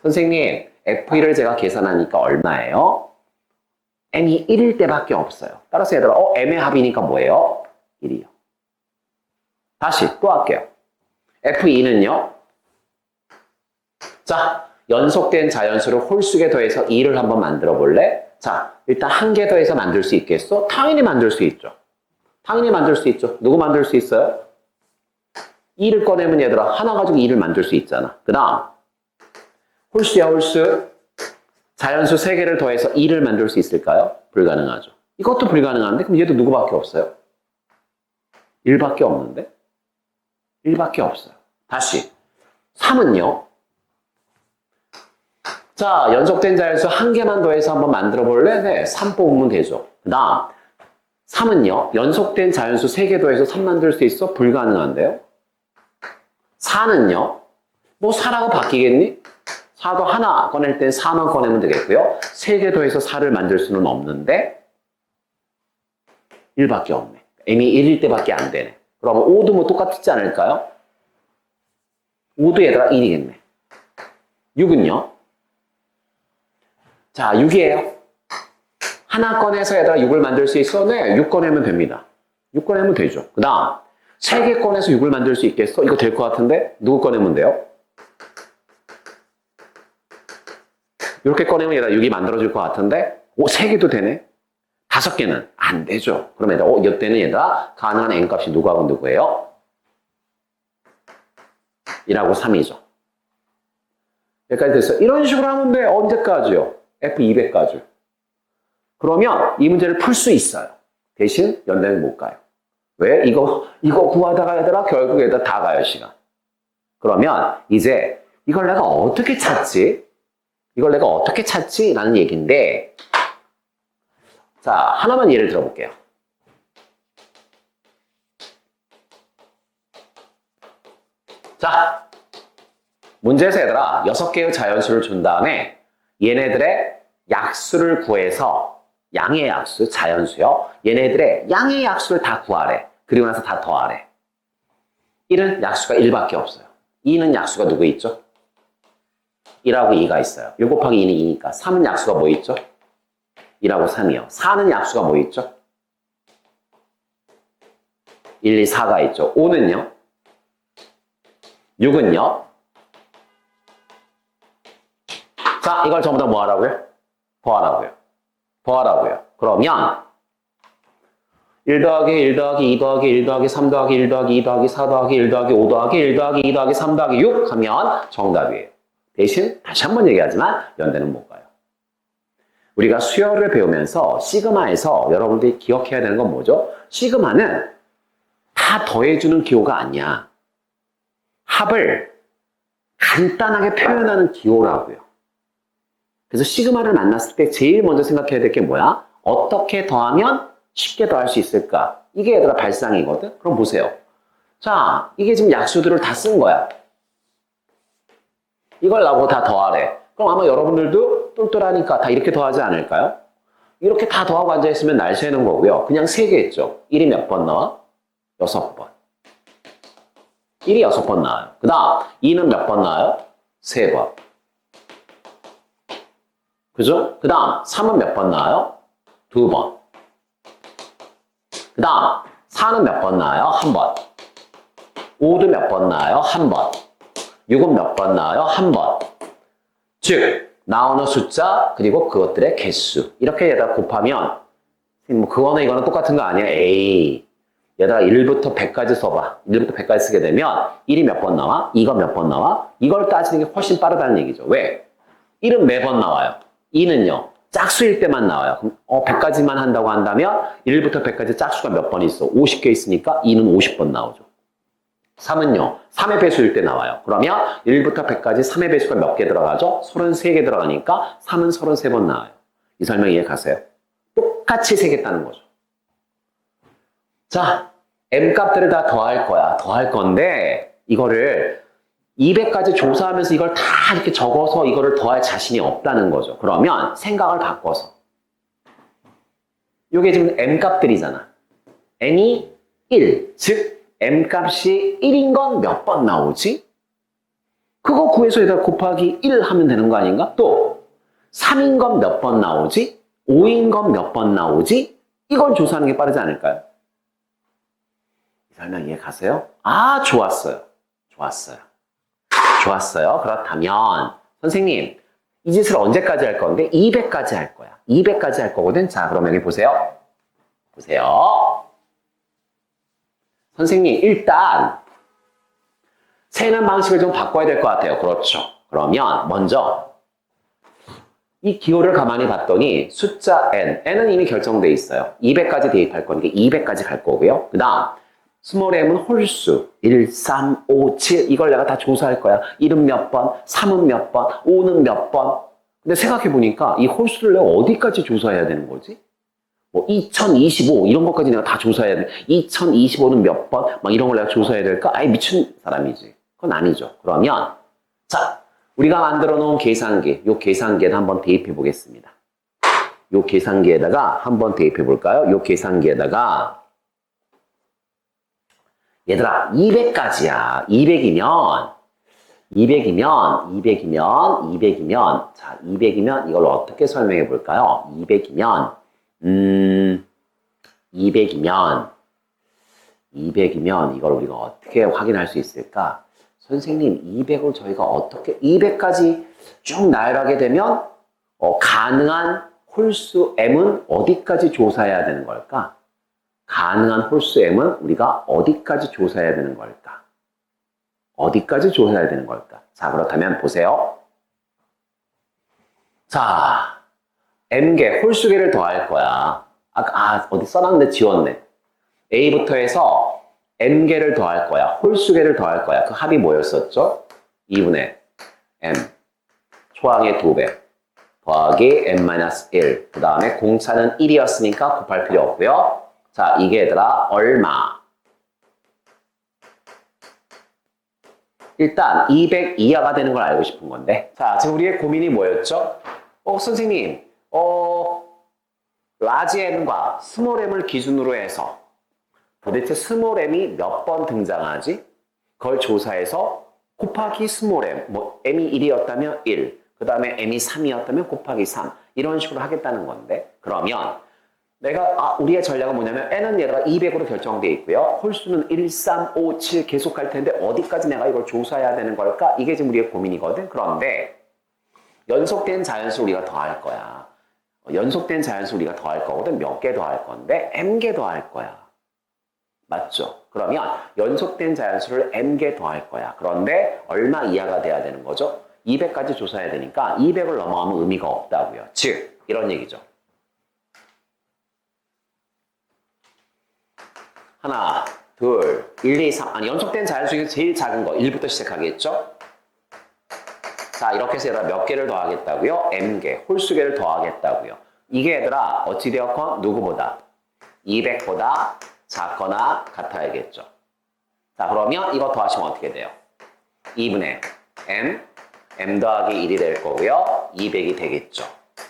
선생님 F1을 제가 계산하니까 얼마예요? N이 1일 때밖에 없어요. 따라서 얘들아 M의 합이니까 뭐예요? 1이요. 다시 또 할게요. F2는요. 자 연속된 자연수를 홀수에 더해서 2를 한번 만들어 볼래? 자 일단 한 개 더해서 만들 수 있겠어? 당연히 만들 수 있죠. 당연히 만들 수 있죠. 누구 만들 수 있어요? 2를 꺼내면 얘들아 하나 가지고 2를 만들 수 있잖아. 그 다음 홀수야 홀수. 자연수 3개를 더해서 2를 만들 수 있을까요? 불가능하죠. 이것도 불가능한데 그럼 얘도 누구밖에 없어요? 1밖에 없는데? 1밖에 없어요. 다시 3은요. 자 연속된 자연수 한 개만 더해서 한번 만들어 볼래? 네 3 뽑으면 되죠. 그 다음 3은요. 연속된 자연수 3개 더해서 3 만들 수 있어? 불가능한데요. 4는요. 뭐 4라고 바뀌겠니? 4도 하나 꺼낼 땐 4만 꺼내면 되겠고요. 3개 더해서 4를 만들 수는 없는데 1밖에 없네. M이 1일 때밖에 안 되네. 그러면 5도 뭐 똑같지 않을까요? 5도 얘들아 1이겠네. 6은요. 자 6이에요. 하나 꺼내서 얘들아 6을 만들 수 있어? 네, 6 꺼내면 됩니다. 6 꺼내면 되죠. 그 다음 3개 꺼내서 6을 만들 수 있겠어? 이거 될 것 같은데? 누구 꺼내면 돼요? 이렇게 꺼내면 얘들아 6이 만들어질 것 같은데? 3개도 되네? 5개는 안 되죠. 그럼 얘들아 이때는 얘들아 가능한 n값이 누구하고 누구예요? 1하고 3이죠. 여기까지 됐어. 이런 식으로 하면 돼. 언제까지요? F200까지. 그러면 이 문제를 풀 수 있어요. 대신 연대는 못 가요. 왜? 이거 구하다가 얘들아 결국 얘들아 다 가요 시간. 그러면 이제 이걸 내가 어떻게 찾지? 이걸 내가 어떻게 찾지? 라는 얘기인데, 자, 하나만 예를 들어볼게요. 자, 문제에서 얘들아, 6개의 자연수를 준 다음에 얘네들의 약수를 구해서, 양의 약수, 자연수요. 얘네들의 양의 약수를 다 구하래. 그리고 나서 다 더하래. 1은 약수가 1밖에 없어요. 2는 약수가 누구 있죠? 1하고 2가 있어요. 1 곱하기 2는 2니까. 3은 약수가 뭐 있죠? 1하고 3이요. 4는 약수가 뭐 있죠? 1, 2, 4가 있죠. 5는요? 6은요? 자, 이걸 전부 다 뭐 하라고요? 더하라고요. 더하라고요. 그러면 1 더하기 1 더하기 2 더하기 1 더하기 3 더하기 1 더하기 2 더하기 4 더하기 1 더하기 5 더하기 1 더하기 2 더하기 3 더하기 6 하면 정답이에요. 대신 다시 한번 얘기하지만 연대는 못 가요. 우리가 수열을 배우면서 시그마에서 여러분들이 기억해야 되는 건 뭐죠? 시그마는 다 더해주는 기호가 아니야. 합을 간단하게 표현하는 기호라고요. 그래서 시그마를 만났을 때 제일 먼저 생각해야 될 게 뭐야? 어떻게 더하면 쉽게 더할 수 있을까? 이게 얘들아 발상이거든? 그럼 보세요. 자, 이게 지금 약수들을 다 쓴 거야. 이걸 나보고 다 더하래. 그럼 아마 여러분들도 똘똘하니까 다 이렇게 더하지 않을까요? 이렇게 다 더하고 앉아있으면 날 새는 거고요. 그냥 3개 했죠. 1이 몇 번 나와? 6번. 1이 6번 나와요. 그 다음 2는 몇 번 나와요? 3번. 그죠? 그 다음 3은 몇 번 나와요? 2번. 그 다음 4는 몇 번 나와요? 1번. 5도 몇 번 나와요? 1번. 6은 몇 번 나와요? 1번. 즉 나오는 숫자 그리고 그것들의 개수 이렇게 얘들아 곱하면 뭐 그거는 이거는 똑같은 거 아니야? 에이 얘들아 1부터 100까지 써봐. 1부터 100까지 쓰게 되면 1이 몇 번 나와? 2가 몇 번 나와? 이걸 따지는 게 훨씬 빠르다는 얘기죠. 왜? 1은 매번 나와요. 2는요. 짝수일 때만 나와요. 그럼 100까지만 한다고 한다면 1부터 100까지 짝수가 몇 번 있어? 50개 있으니까 2는 50번 나오죠. 3은요. 3의 배수일 때 나와요. 그러면 1부터 100까지 3의 배수가 몇 개 들어가죠? 33개 들어가니까 3은 33번 나와요. 이 설명 이해 가세요? 똑같이 세겠다는 거죠. 자, M값들을 다 더할 거야. 더할 건데 이거를 200까지 조사하면서 이걸 다 이렇게 적어서 이거를 더할 자신이 없다는 거죠. 그러면 생각을 바꿔서 이게 지금 M값들이잖아. N이 1, 즉 M값이 1인 건 몇 번 나오지? 그거 구해서 여기다 곱하기 1 하면 되는 거 아닌가? 또 3인 건 몇 번 나오지? 5인 건 몇 번 나오지? 이걸 조사하는 게 빠르지 않을까요? 이 설명 이해 가세요? 아, 좋았어요. 좋았어요. 좋았어요. 그렇다면 선생님 이 짓을 언제까지 할 건데? 200까지 할 거야. 200까지 할 거거든. 자, 그럼 여기 보세요. 보세요. 선생님 일단 세는 방식을 좀 바꿔야 될 것 같아요. 그렇죠. 그러면 먼저 이 기호를 가만히 봤더니 숫자 n은 이미 결정돼 있어요. 200까지 대입할 거니까 200까지 갈 거고요. 그 다음 스몰 m은 홀수 1, 3, 5, 7 이걸 내가 다 조사할 거야. 1은 몇 번, 3은 몇 번, 5는 몇 번. 근데 생각해보니까 이 홀수를 내가 어디까지 조사해야 되는 거지? 뭐 2025 이런 것까지 내가 다 조사해야 돼. 2025는 몇 번? 막 이런 걸 내가 조사해야 될까? 아예 미친 사람이지. 그건 아니죠. 그러면 자, 우리가 만들어 놓은 계산기, 요 계산기에다 한번 대입해 보겠습니다. 요 계산기에다가 한번 대입해 볼까요? 요 계산기에다가 얘들아 200까지야. 200이면 자 200이면 이걸 어떻게 설명해 볼까요? 200이면 이걸 우리가 어떻게 확인할 수 있을까? 선생님 200을 저희가 어떻게 200까지 쭉 나열하게 되면 가능한 홀수 m은 어디까지 조사해야 되는 걸까? 가능한 홀수 m은 우리가 어디까지 조사해야 되는 걸까? 어디까지 조사해야 되는 걸까? 자, 그렇다면 보세요. 자, m개, 홀수개를 더할 거야. 어디 써놨는데 지웠네. a부터 해서 m개를 더할 거야. 홀수개를 더할 거야. 그 합이 뭐였었죠? 2분의 m. 초항의 2배. 더하기 n-1. 그 다음에 공차는 1이었으니까 곱할 필요 없고요. 자, 이게 얘들아 얼마? 일단 200 이하가 되는 걸 알고 싶은 건데. 자, 지금 우리의 고민이 뭐였죠? 선생님, 라지 m과 스몰 m을 기준으로 해서 도대체 스몰 m이 몇 번 등장하지? 그걸 조사해서 곱하기 스몰 m, 뭐 m이 1이었다면 1, 그 다음에 m이 3이었다면 곱하기 3 이런 식으로 하겠다는 건데 그러면 내가 우리의 전략은 뭐냐면 n은 얘가 200으로 결정되어 있고요. 홀수는 1, 3, 5, 7 계속 갈 텐데 어디까지 내가 이걸 조사해야 되는 걸까? 이게 지금 우리의 고민이거든. 그런데 연속된 자연수 우리가 더할 거야. 연속된 자연수 우리가 더할 거거든. 몇 개 더할 건데 m개 더할 거야. 맞죠? 그러면 연속된 자연수를 m개 더할 거야. 그런데 얼마 이하가 돼야 되는 거죠? 200까지 조사해야 되니까 200을 넘어가면 의미가 없다고요. 즉 이런 얘기죠. 하나, 둘, 1, 2, 3. 연속된 자연수 중에서 제일 작은 거 1부터 시작하겠죠? 자, 이렇게 해서 얘들아 몇 개를 더하겠다고요? m개, 홀수개를 더하겠다고요. 이게 얘들아 어찌 되었건 누구보다? 200보다 작거나 같아야겠죠. 자, 그러면 이거 더하시면 어떻게 돼요? 2분의 m 더하기 1이 될 거고요. 200이 되겠죠.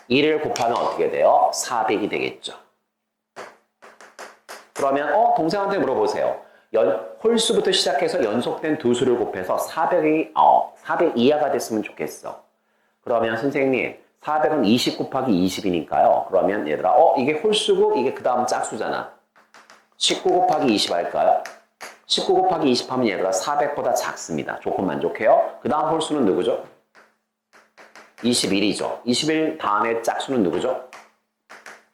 1을 곱하면 어떻게 돼요? 400이 되겠죠. 그러면 동생한테 물어보세요. 홀수부터 시작해서 연속된 두 수를 곱해서 400 이하가 됐으면 좋겠어. 그러면 선생님 400은 20 곱하기 20이니까요. 그러면 얘들아 이게 홀수고 이게 그 다음 짝수잖아. 19 곱하기 20 할까요? 19 곱하기 20 하면 얘들아 400보다 작습니다. 조건 만족해요. 그 다음 홀수는 누구죠? 21이죠. 21 다음에 짝수는 누구죠?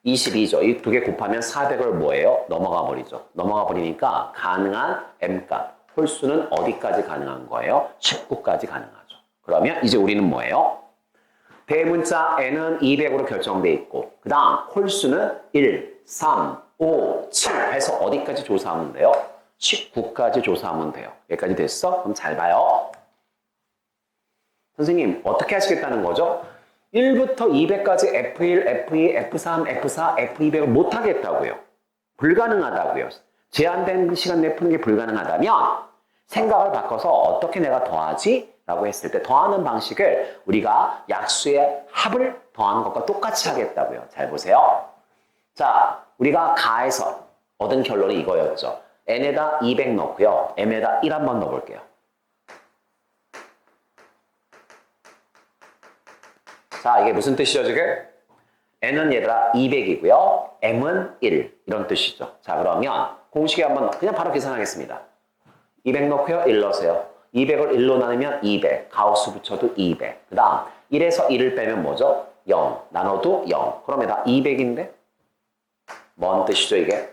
22죠. 이 두 개 곱하면 400을 뭐예요? 넘어가 버리죠. 넘어가 버리니까 가능한 m값, 홀수는 어디까지 가능한 거예요? 19까지 가능하죠. 그러면 이제 우리는 뭐예요? 대문자 n은 200으로 결정돼 있고 그 다음 홀수는 1, 3, 5, 7 해서 어디까지 조사하면 돼요? 19까지 조사하면 돼요. 여기까지 됐어? 그럼 잘 봐요. 선생님 어떻게 하시겠다는 거죠? 1부터 200까지 F1, F2, F3, F4, F200을 못하겠다고요. 불가능하다고요. 제한된 시간 내에 푸는 게 불가능하다면 생각을 바꿔서 어떻게 내가 더하지? 라고 했을 때 더하는 방식을 우리가 약수의 합을 더하는 것과 똑같이 하겠다고요. 잘 보세요. 자, 우리가 가에서 얻은 결론이 이거였죠. n에다 200 넣고요. m에다 1 한번 넣어볼게요. 자, 이게 무슨 뜻이죠, 지금? n은 얘들아 200이고요. m은 1. 이런 뜻이죠. 자, 그러면 공식에 한번 그냥 바로 계산하겠습니다. 200 넣고요. 1 넣으세요. 200을 1로 나누면 200. 가우스 붙여도 200. 그 다음 1에서 1을 빼면 뭐죠? 0. 나눠도 0. 그러면 다 200인데? 뭔 뜻이죠, 이게?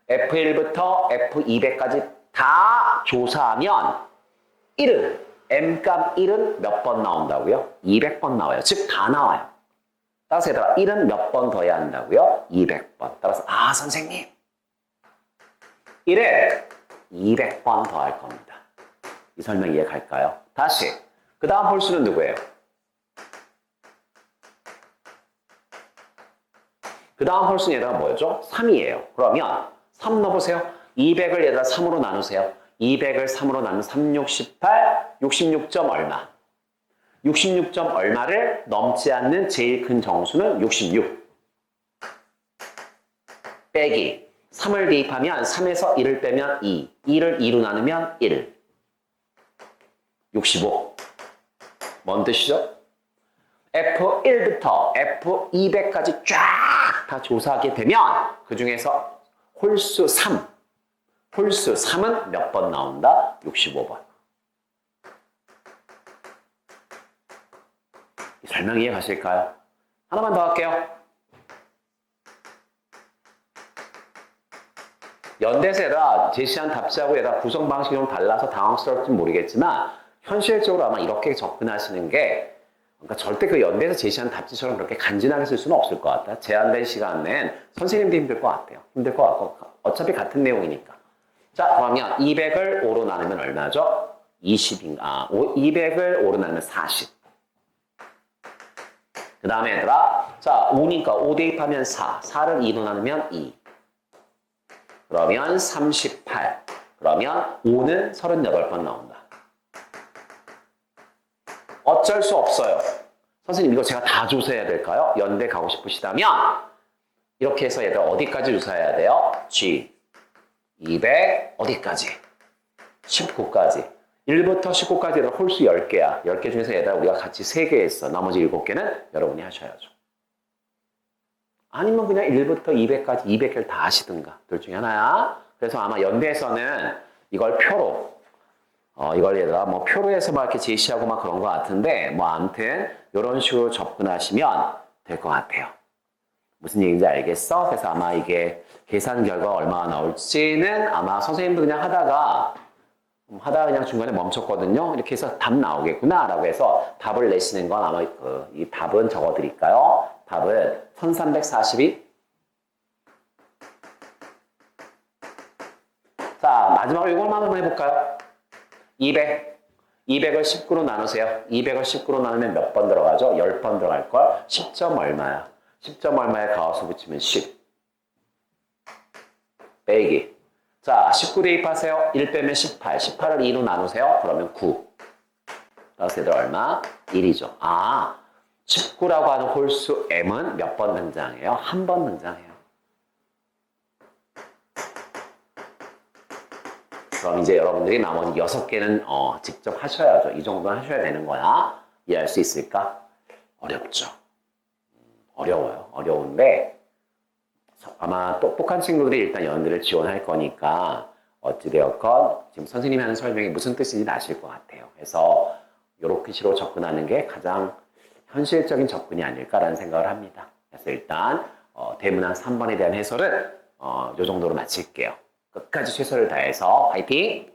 F1부터 F200까지 다 조사하면 1은 m값 1은 몇 번 나온다고요? 200번 나와요. 즉 다 나와요. 따라서 얘들아 1은 몇 번 더 해야 한다고요? 200번. 따라서 선생님 1에 200번 더 할 겁니다. 이 설명 이해 갈까요? 다시 그 다음 홀수는 누구예요? 그 다음 홀수는 얘들아 뭐였죠? 3이에요. 그러면 3 넣어보세요. 200을 얘들아 3으로 나누세요. 200을 3으로 나누면 3, 6, 18, 66점 얼마? 66점 얼마를 넘지 않는 제일 큰 정수는 66. 빼기 3을 대입하면 3에서 1을 빼면 2. 2를 2로 나누면 1. 65. 뭔 뜻이죠? F1부터 F200까지 쫙 다 조사하게 되면 그 중에서 홀수 3은 몇 번 나온다? 65번. 설명 이해 가실까요? 하나만 더 할게요. 연대에서 얘가 제시한 답지하고 얘가 구성 방식이 좀 달라서 당황스러울지 모르겠지만 현실적으로 아마 이렇게 접근하시는 게 그러니까 절대 그 연대에서 제시한 답지처럼 그렇게 간지나게 쓸 수는 없을 것 같다. 제한된 시간 내엔 선생님도 힘들 것 같아요. 힘들 것 같고 어차피 같은 내용이니까. 자, 그러면 200을 5로 나누면 얼마죠? 200을 5로 나누면 40. 그 다음에 얘들아, 자, 5니까 5 대입하면 4. 4를 2로 나누면 2. 그러면 38. 그러면 5는 38번 나온다. 어쩔 수 없어요. 선생님, 이거 제가 다 조사해야 될까요? 연대 가고 싶으시다면, 이렇게 해서 얘들 어디까지 조사해야 돼요? G. 200, 어디까지? 19까지. 1부터 19까지 얘들 홀수 10개야. 10개 중에서 얘들 우리가 같이 3개 했어. 나머지 7개는 여러분이 하셔야죠. 아니면 그냥 1부터 200까지 200개를 다 하시든가. 둘 중에 하나야. 그래서 아마 연대에서는 이걸 표로, 이걸 얘들아 뭐 표로 해서 막 이렇게 제시하고 막 그런 것 같은데, 뭐 아무튼 이런 식으로 접근하시면 될 것 같아요. 무슨 얘기인지 알겠어? 그래서 아마 이게 계산 결과가 얼마나 나올지는 아마 선생님도 그냥 하다가 그냥 중간에 멈췄거든요. 이렇게 해서 답 나오겠구나 라고 해서 답을 내시는 건 아마 이 답은 적어 드릴까요? 답은 1342. 자, 마지막으로 이걸만 한번 해볼까요? 200. 200을 19로 나누세요. 200을 19로 나누면 몇 번 들어가죠? 10번 들어갈걸? 10점 얼마야? 10점 얼마에 가워서 붙이면 10. 빼기. 자, 19 대입하세요. 1 빼면 18. 18을 2로 나누세요. 그러면 9. 그래서 얘들 얼마? 1이죠. 아, 19라고 하는 홀수 m은 몇 번 등장해요? 한 번 등장해요. 그럼 이제 여러분들이 나머지 6개는 직접 하셔야죠. 이 정도는 하셔야 되는 거야. 이해할 수 있을까? 어렵죠. 어려워요. 어려운데 아마 똑똑한 친구들이 일단 연대를 지원할 거니까 어찌되었건 지금 선생님이 하는 설명이 무슨 뜻인지 아실 것 같아요. 그래서 이렇게 식으로 접근하는 게 가장 현실적인 접근이 아닐까라는 생각을 합니다. 그래서 일단 대문항 3번에 대한 해설은 이 정도로 마칠게요. 끝까지 최선을 다해서 화이팅!